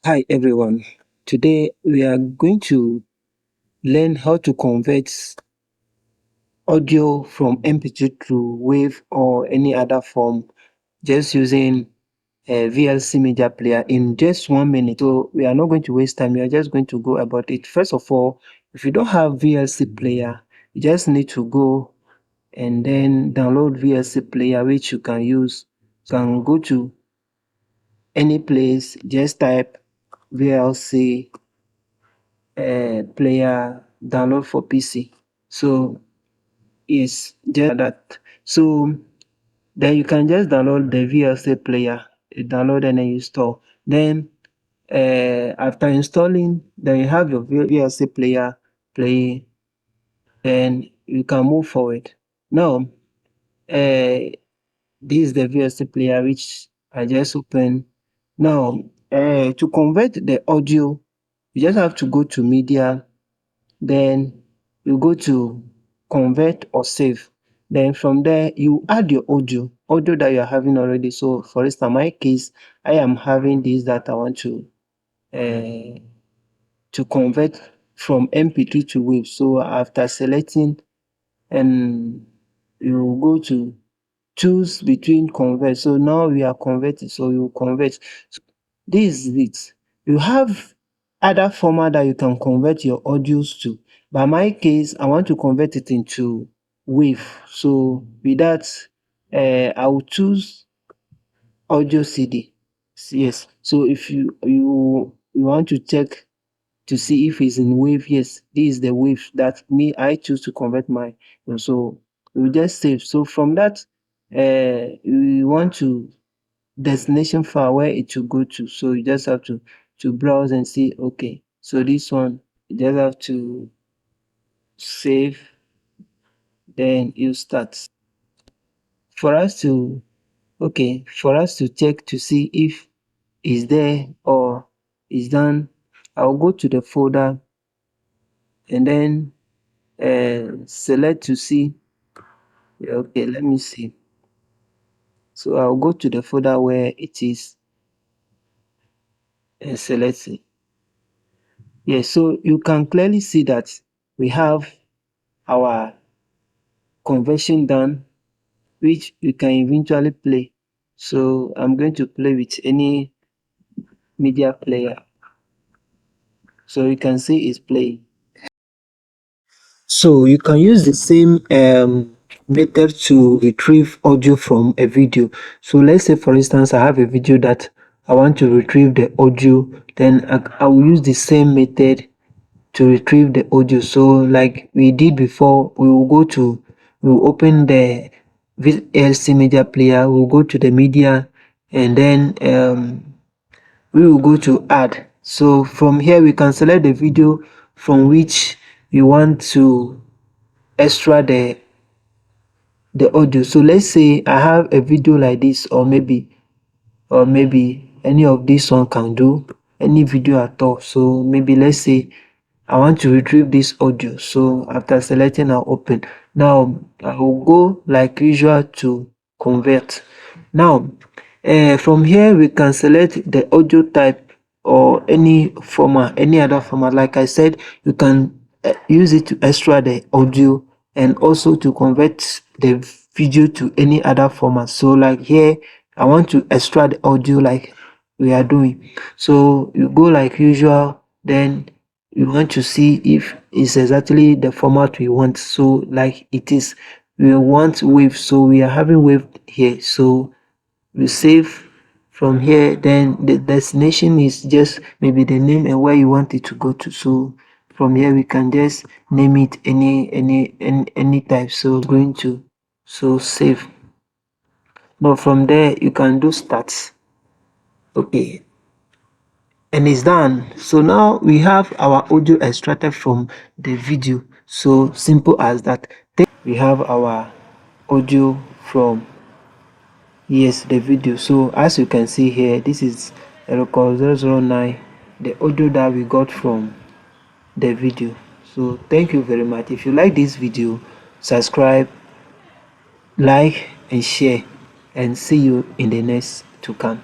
Hi everyone. Today we are going to learn how to convert audio from MP3 to WAV or any other form just using a VLC Media Player in just 1 minute. So we are not going to waste time. We are just going to go about it. First of all, if you don't have VLC Player, you just need to go and then download VLC Player, which you can use. You can go to any place, just type VLC player download for PC. So it's just that. So then you can just download the VLC player, download and then install. Then after installing, then you have your VLC player playing, then you can move forward. Now, this is the VLC player which I just opened. Now, to convert the audio, you just have to go to media. Then you go to convert or save. Then from there, you add your audio that you are having already. So for instance, in my case, I am having this that I want to convert from MP3 to WAV. So after selecting, and you go to choose between convert. So now we are converting. So you convert. So this is it. You have other format that you can convert your audios to. But in my case, I want to convert it into WAV. So with that, I will choose audio CD. Yes. So if you want to check to see if it's in WAV, yes, this is the WAV that I choose to convert my. So we just save. So from that, we want to destination file where it will go to. So you just have to browse and see, okay, so this one, you just have to save, then you start. For us to check to see if it's there or it's done, I'll go to the folder and then select to see. Okay, let me see. So I'll go to the folder where it is and select it. Yes, so you can clearly see that we have our conversion done, which you can eventually play. So I'm going to play with any media player. So you can see it's playing. So you can use the same method to retrieve audio from a video. So let's say for instance I have a video that I want to retrieve the audio, then I will use the same method to retrieve the audio. So like we did before, we will open the VLC Media Player, we'll go to the media, and then we will go to add. So from here we can select the video from which we want to extract the audio. So let's say I have a video like this, or maybe any of this one can do, any video at all. So maybe let's say I want to retrieve this audio. So after selecting, I'll open. Now I will go like usual to convert. Now from here we can select the audio type or any format, any other format. Like I said, you can use it to extract the audio and also to convert the video to any other format. So like here, I want to extract the audio like we are doing. So you go like usual, then you want to see if it's exactly the format we want. So like it is, we want wave, so we are having wave here. So we save from here, then the destination is just maybe the name and where you want it to go to. So from here we can just name it any type. So going to save. Now from there you can do start. Okay, and it's done. So now we have our audio extracted from the video. So simple as that. We have our audio from the video. So as you can see here, this is a record 009, the audio that we got from the video. So thank you very much. If you like this video, subscribe, like and share, and see you in the next to come.